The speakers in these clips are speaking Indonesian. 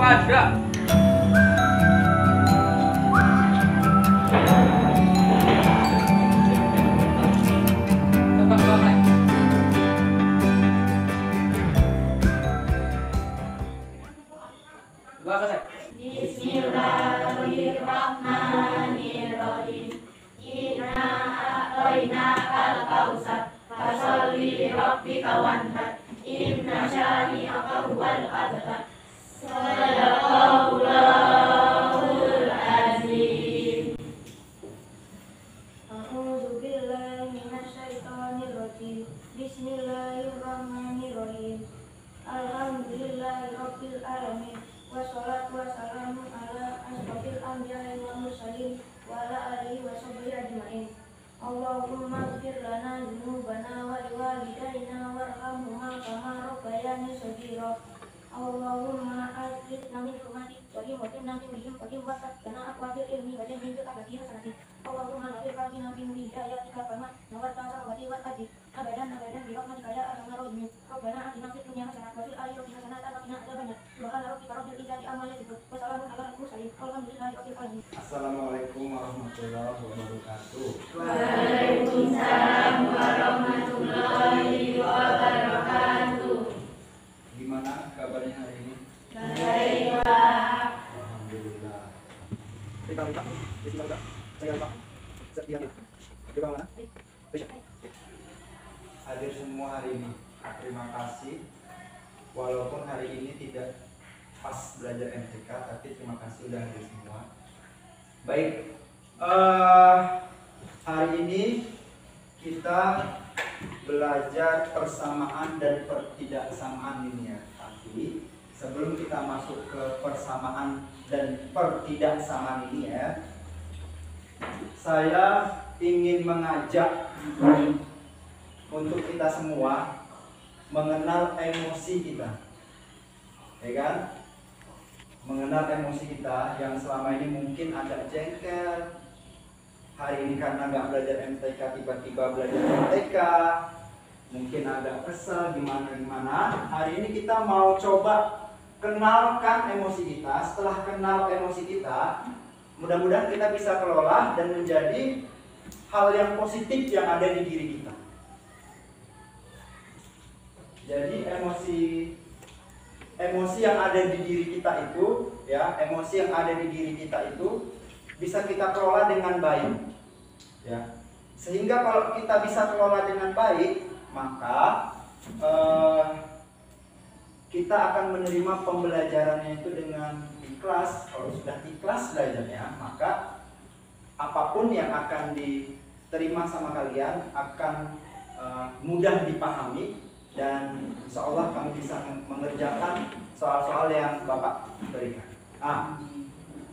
Fadra. Bismillahirrahmanirrahim. Inna a'tainakal kautsar fasholli rabbika wanhar. Inna syani'aka huwal abtar. Shadaqallahul azim. A'udzu billahi minasy syaithanir rajim. Bismillahirrahmanirrahim. Alhamdulillahirabbil alamin. Wassalatu wassalamu ala asyrofil anbiya'i wal mursalin wa ala alihi wa sahbihi ajmain. Allahumma ighfir lana dzunubana wa liwalidayna warhamhuma kama rabbayani shaghira. Allahumma aghfirna min rahmatik wa himmatina min bihim wa himmatan aqwatil ilmi wa min abadi hasanatin. Allahumma ghfir lana min hidayatika kama nawarta samawati wal ardi abadan bi rahmatika ya arhamar rahimin. Rabbana atina fid dunya hasanah wa fil akhirati hasanah wa qina adzabannar. Subhana rabbika rabbil izzati amma yasifun wa salamun alal mursalin walhamdulillahi rabbil alamin. Assalamualaikum warahmatullahi wabarakatuh. Waalaikumsalam warahmatullahi wabarakatuh. Gimana kabarnya hari ini? Baik, Pak. Alhamdulillah. Kita minta, saya minta. Sekian. Kita mana? Hadir semua hari ini. Terima kasih. Walaupun hari ini tidak pas belajar MTK, tapi terima kasih udah hadir semua. Baik. Hari ini kita belajar persamaan dan pertidaksamaan ini ya. Tapi sebelum kita masuk ke persamaan dan pertidaksamaan ini ya, saya ingin mengajak untuk kita semua mengenal emosi kita, ya kan? Mengenal emosi kita yang selama ini mungkin agak jengkel. Hari ini karena nggak belajar MTK, tiba-tiba belajar MTK, mungkin agak kesel gimana. Hari ini kita mau coba kenalkan emosi kita. Setelah kenal emosi kita, mudah-mudahan kita bisa kelola dan menjadi hal yang positif yang ada di diri kita. Jadi emosi yang ada di diri kita itu, ya, emosi yang ada di diri kita itu bisa kita kelola dengan baik, ya. Sehingga kalau kita bisa kelola dengan baik, maka kita akan menerima pembelajarannya itu dengan ikhlas. Kalau sudah ikhlas belajarnya, maka apapun yang akan diterima sama kalian akan mudah dipahami. Dan insya Allah kami bisa mengerjakan soal-soal yang Bapak berikan.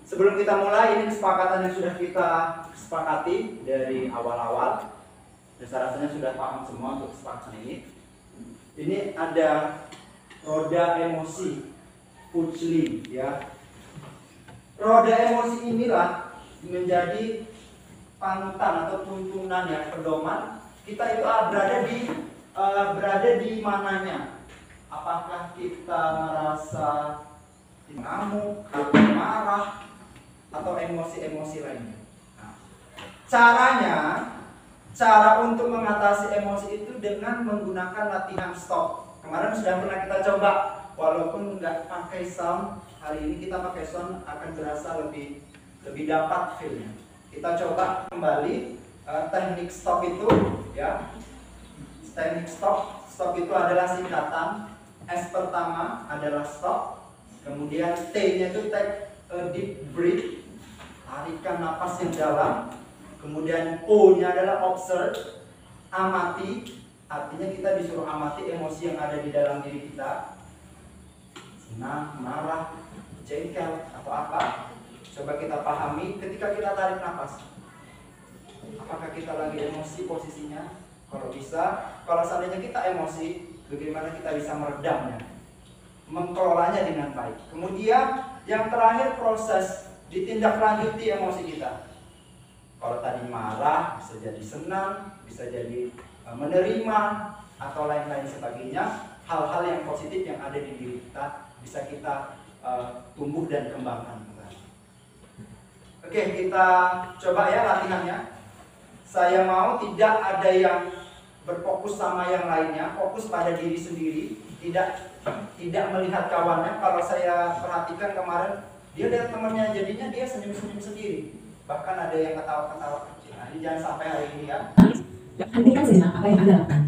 Sebelum kita mulai, ini kesepakatan yang sudah kita sepakati dari awal-awal. Dan saya rasanya sudah paham semua untuk kesepakatan ini. Ini ada roda emosi, Puchli, ya. Roda emosi inilah menjadi panutan atau tuntunan ya, pedoman kita itu berada di mananya. Apakah kita merasa ngamuk, atau marah, atau emosi-emosi lainnya. Cara untuk mengatasi emosi itu dengan menggunakan latihan stop. Kemarin sudah pernah kita coba, walaupun nggak pakai sound, hari ini kita pakai sound akan berasa lebih dapat feel-nya. Kita coba kembali teknik stop itu, ya. Teknik stop itu adalah singkatan. S pertama adalah stop, kemudian T-nya itu take a deep breath, tarikan napas yang dalam, kemudian O-nya adalah observe, amati, artinya kita disuruh amati emosi yang ada di dalam diri kita, senang, marah, jengkel, atau apa. Coba kita pahami ketika kita tarik napas, apakah kita lagi emosi posisinya? Kalau bisa, kalau seandainya kita emosi, bagaimana kita bisa meredamnya, mengkelolanya dengan baik. Kemudian yang terakhir, proses ditindaklanjuti emosi kita. Kalau tadi marah, bisa jadi senang, bisa jadi menerima, atau lain-lain sebagainya. Hal-hal yang positif yang ada di diri kita bisa kita tumbuh dan kembangkan. Oke, kita coba ya latihannya. Saya mau tidak ada yang berfokus sama yang lainnya, fokus pada diri sendiri, tidak melihat kawannya. Kalau saya perhatikan kemarin, dia lihat temannya, jadinya dia senyum-senyum sendiri. Bahkan ada yang ketawa-ketawa kecil. Nah, ini jangan sampai hari ini ya. Hentikan sejenak apa yang Anda lakukan.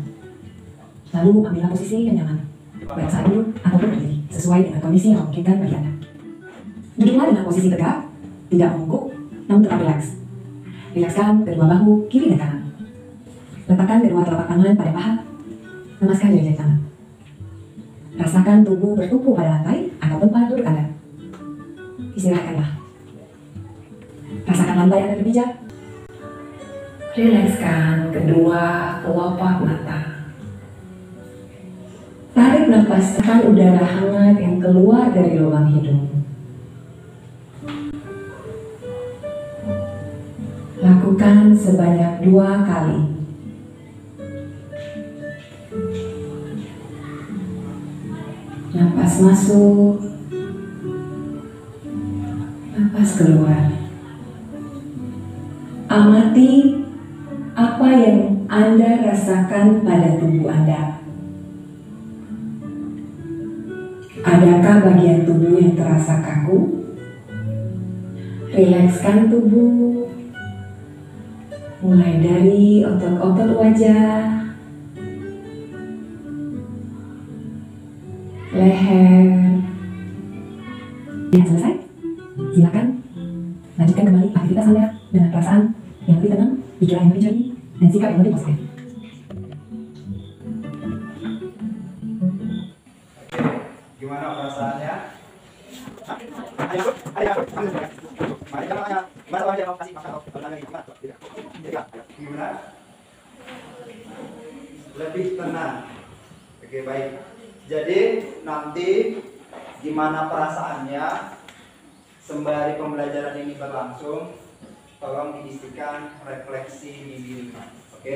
Lalu ambillah posisi yang nyaman, baik saat duduk ataupun berdiri, sesuai dengan kondisi yang memungkinkan bagi Anda. Duduklah dengan posisi tegak, tidak membungkuk, namun tetap rileks. Rilekskan kedua bahu kiri dan kanan. Letakkan kedua telapak tangan pada paha. Lemaskan jari-jari tangan. Rasakan tubuh bertumpu pada lantai atau tempat duduk Anda. Istirahatkanlah. Rasakan lantai Anda berpijak. Rilekskan kedua kelopak mata. Tarik nafas, tekan udara hangat yang keluar dari lubang hidung. Lakukan sebanyak 2 kali. Napas masuk, napas keluar. Amati apa yang Anda rasakan pada tubuh Anda. Adakah bagian tubuh yang terasa kaku? Rilekskan tubuh. Mulai dari otot-otot wajah, leher. Ya, selesai. Silakan lanjutkan kembali aktivitas Anda dengan perasaan yang lebih tenang, pikiran yang lebih jernih, dan sikap yang lebih positif. Gimana perasaannya? Gimana? Lebih tenang. Oke, baik. Jadi nanti gimana perasaannya sembari pembelajaran ini berlangsung, tolong diisikan refleksi di diri. Oke?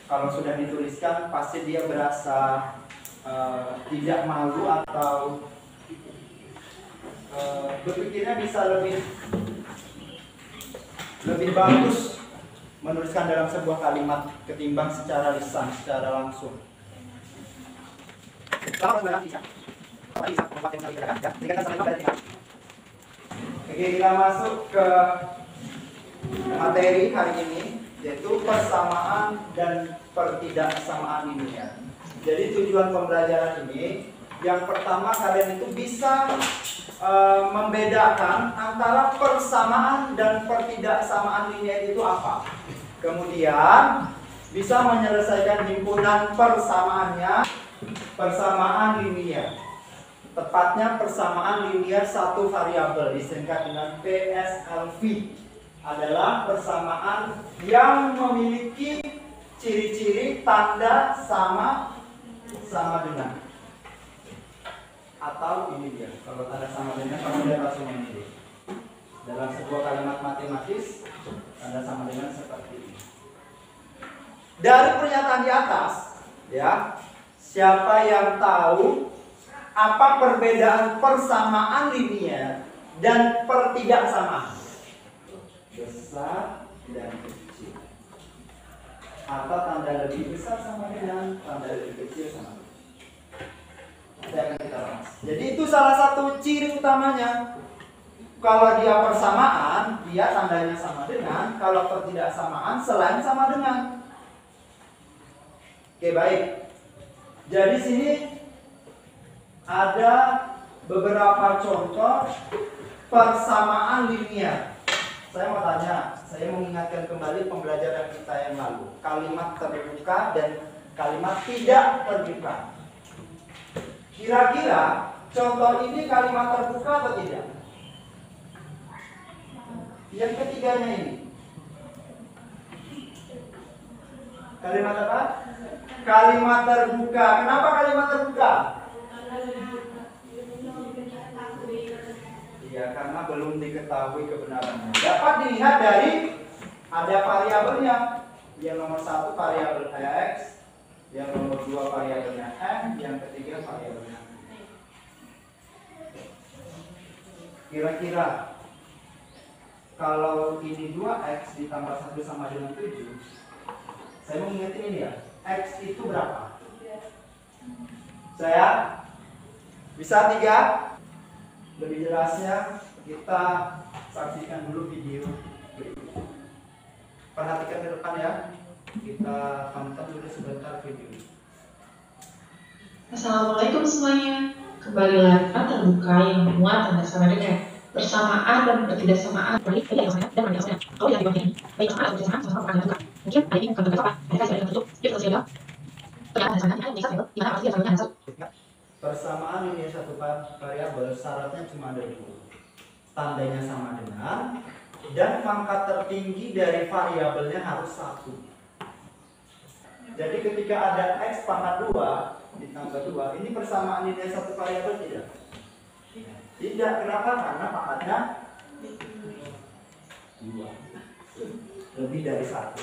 Kalau sudah dituliskan, pasti dia berasa tidak malu atau berpikirnya bisa lebih bagus menuliskan dalam sebuah kalimat ketimbang secara lisan, secara langsung. Oke, kita masuk ke materi hari ini, yaitu persamaan dan pertidaksamaan linear. Jadi tujuan pembelajaran ini, yang pertama kalian itu bisa membedakan antara persamaan dan pertidaksamaan linear itu apa. Kemudian bisa menyelesaikan himpunan persamaannya, persamaan linear. Tepatnya persamaan linear satu variabel disingkat dengan PSLV adalah persamaan yang memiliki ciri-ciri tanda sama dengan, atau ini dia, kalau tanda sama dengan kamu lihat langsung ini dalam sebuah kalimat matematis, tanda sama dengan seperti ini. Dari pernyataan di atas ya, siapa yang tahu apa perbedaan persamaan linear dan pertidaksamaan? Besar dan kecil, atau tanda lebih besar sama dengan, tanda lebih kecil sama dengan. Saya akan kita bahas. Jadi itu salah satu ciri utamanya. Kalau dia persamaan, dia tandanya sama dengan. Kalau pertidaksamaan, selain sama dengan. Oke, baik. Jadi sini ada beberapa contoh persamaan linear. Saya mau tanya, saya mengingatkan kembali pembelajaran kita yang lalu. Kalimat terbuka dan kalimat tidak terbuka. Kira-kira contoh ini kalimat terbuka atau tidak? Yang ketiganya ini. Kalimat apa? Kalimat terbuka. Kenapa kalimat terbuka? Iya, karena belum diketahui kebenarannya. Dapat dilihat dari ada variabelnya. Yang nomor 1 variabel X, yang nomor 2 variabelnya M, yang ketiga variabelnya. Kira-kira kalau ini 2x ditambah 1 sama dengan 7, saya mau ingetin ini ya, x itu berapa? Saya bisa 3? Lebih jelasnya kita saksikan dulu video berikut. Perhatikan ke depan ya, kita tonton dulu sebentar video. Assalamualaikum semuanya. Kembali lagi terbuka yang memuat tanda sama dengan bersamaan dan bertidaksamaan. Baik, yang saya dan yang saya. Kalau yang dibagian ini, baik sama atau bersamaan sama akan dilakukan. Mungkin ada ini bukan tugas apa? Ada kasih ada tutup. Yuk selesai dulu. Pernyataan sana ini bisa di mana pasti asalnya satu. Persamaan ini satu variabel, syaratnya cuma ada 2. Tandanya sama dengan dan pangkat tertinggi dari variabelnya harus 1. Jadi ketika ada x pangkat 2 ditambah 2, ini persamaan nilai satu variabel tidak? Tidak. Kenapa? Karena pangkatnya 2. Lebih dari 1.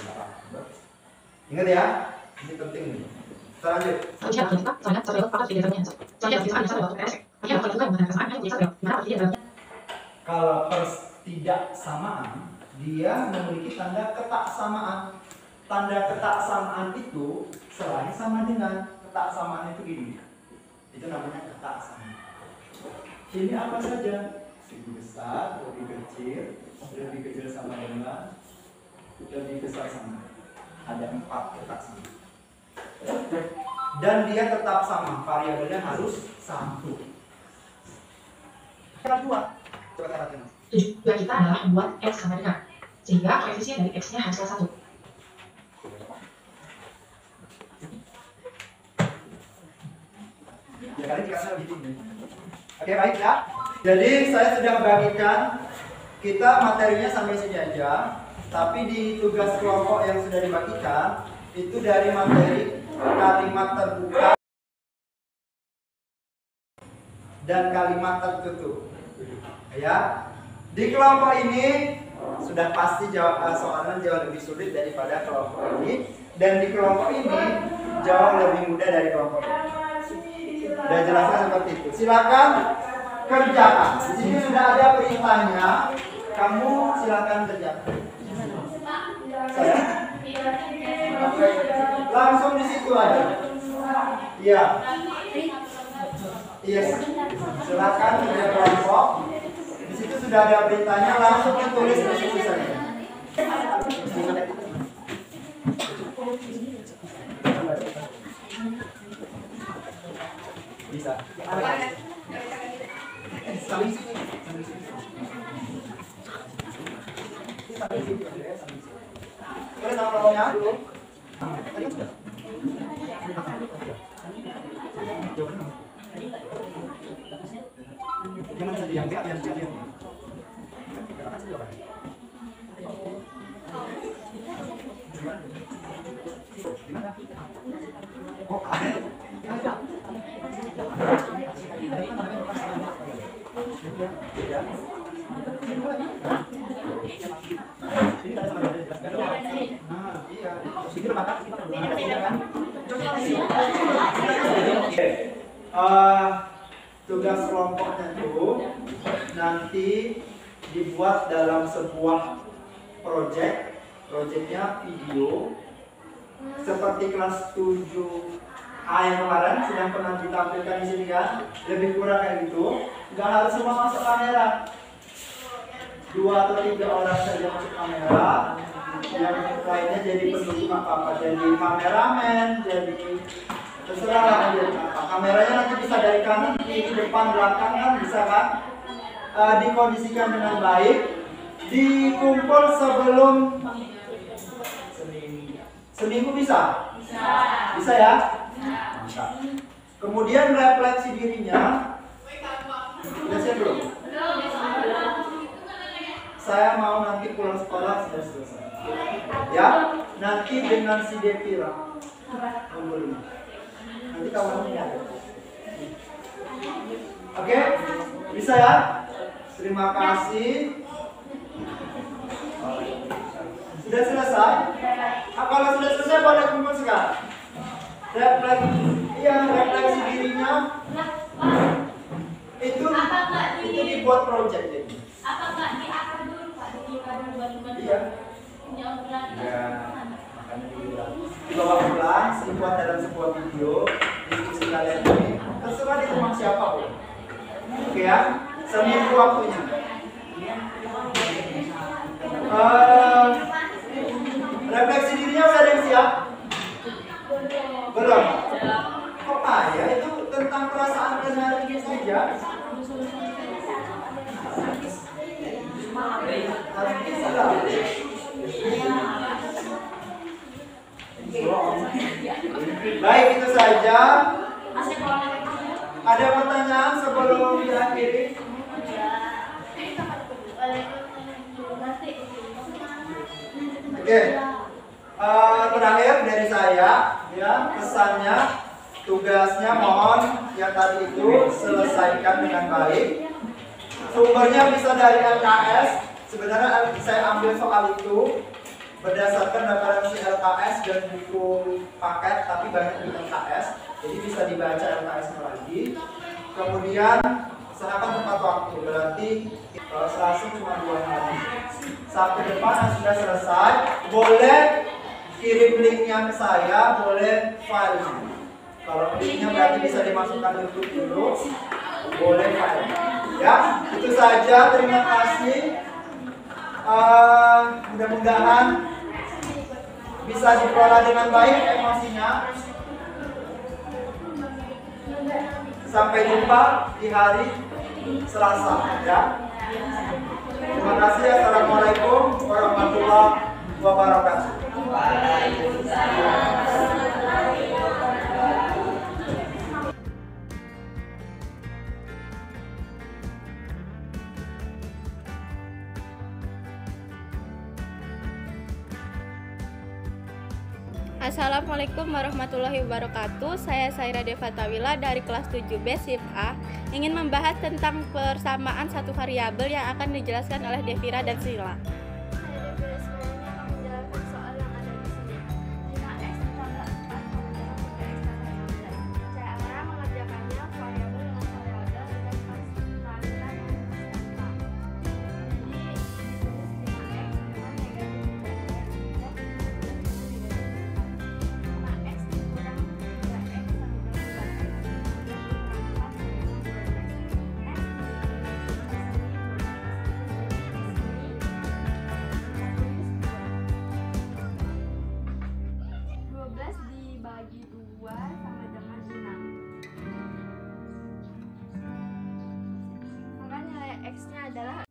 Ingat ya, ini penting nih. Lanjut. Kalau tidak-samaan, dia memiliki tanda ketaksamaan. Tanda ketaksamaan itu selain sama dengan ketaksamaan itu gini. Itu namanya ketaksamaan. Ini apa saja? Lebih besar, lebih kecil sama dengan, lebih besar sama. Ada 4 ketaksamaan. Dan dia tetap sama, variabelnya harus 1. Cara 2. Coba katakan. Tujuan kita adalah membuat x sama dengan, sehingga koefisien dari x-nya harus 1. Ya kali dikasih lebih tinggi. Oke, baik ya. Jadi saya sudah membagikan, kita materinya sampai sini aja. Tapi di tugas kelompok yang sudah dibagikan itu dari materi kalimat terbuka dan kalimat tertutup. Ya, di kelompok ini sudah pasti soalnya jauh lebih sulit daripada kelompok ini, dan di kelompok ini jauh lebih mudah dari kelompok ini. Sudah jelaskan seperti itu. Silakan kerjakan. Di sini sudah ada perintahnya. Kamu silakan kerjakan. Saya langsung di situ aja. Iya. Iya. Silakan kerja kelompok. Di situ sudah ada perintahnya, langsung ditulis di situ saja. Bisa. Sambil sini. Boleh nomornya dulu. Tadi sudah. Jangan sedih yang biar sekalian. Gimana? Oh, tugas kelompoknya itu nanti dibuat dalam sebuah proyeknya video seperti kelas 7A yang kemarin sedang pernah ditampilkan di sini kan, lebih kurang kayak gitu. Nggak harus semua masuk kamera, 2 atau 3 orang saja masuk kamera, yang lainnya jadi pendukung apa-apa, jadi kameramen, jadi terserah lah jadi apa. Kameranya nanti bisa dari kanan, kiri, depan, belakang kan bisa kan, dikondisikan dengan baik, dikumpul sebelum seminggu bisa? Bisa ya? Bisa. Kemudian refleksi dirinya. Udah siap belum? Saya mau nanti pulang sekolah sudah selesai. Ya, nanti dengan si Devira. Nanti kawannya. Oke, bisa ya? Terima kasih. Sudah selesai? Kalau sudah selesai boleh kumpul sekarang. Refleksi dirinya itu buat project ini. Apakah diakar dulu Pak? Diakar dulu baru Iya. Jangan berarti. Ya, makanya dibawa pulang, dibuat dalam sebuah video, diskusi kalian ini. Terserah di rumah siapa, Bu. Oke ya, seminggu waktunya. Refleksi dirinya udah ada yang siap? Belum? Kok ya itu tentang perasaan kalian hari ini saja? Harus bisa lah. Baik, itu saja. Ada pertanyaan sebelum diakhiri? Oke. Terakhir dari saya, ya, pesannya, tugasnya mohon yang tadi itu selesaikan dengan baik. Sumbernya bisa dari LKS. Sebenarnya saya ambil soal itu berdasarkan referensi LKS dan buku paket, tapi banyak di LKS, jadi bisa dibaca LKS-nya lagi. Kemudian usahakan tepat waktu, berarti kalau Selasa cuma 2 hari. Sabtu depan yang sudah selesai, boleh kirim linknya ke saya, boleh filenya. Kalau linknya berarti bisa dimasukkan YouTube dulu, boleh file. Ya, itu saja. Terima kasih. Mudah-mudahan bisa dikelola dengan baik emosinya. Sampai jumpa di hari Selasa, ya. Terima kasih. Assalamualaikum warahmatullahi wabarakatuh. Assalamualaikum warahmatullahi wabarakatuh. Saya Saira Devatawila dari kelas 7B SIP A ingin membahas tentang persamaan satu variabel yang akan dijelaskan oleh Devira dan Sila. Dibagi 2 sama dengan 6. Maka nilai X nya adalah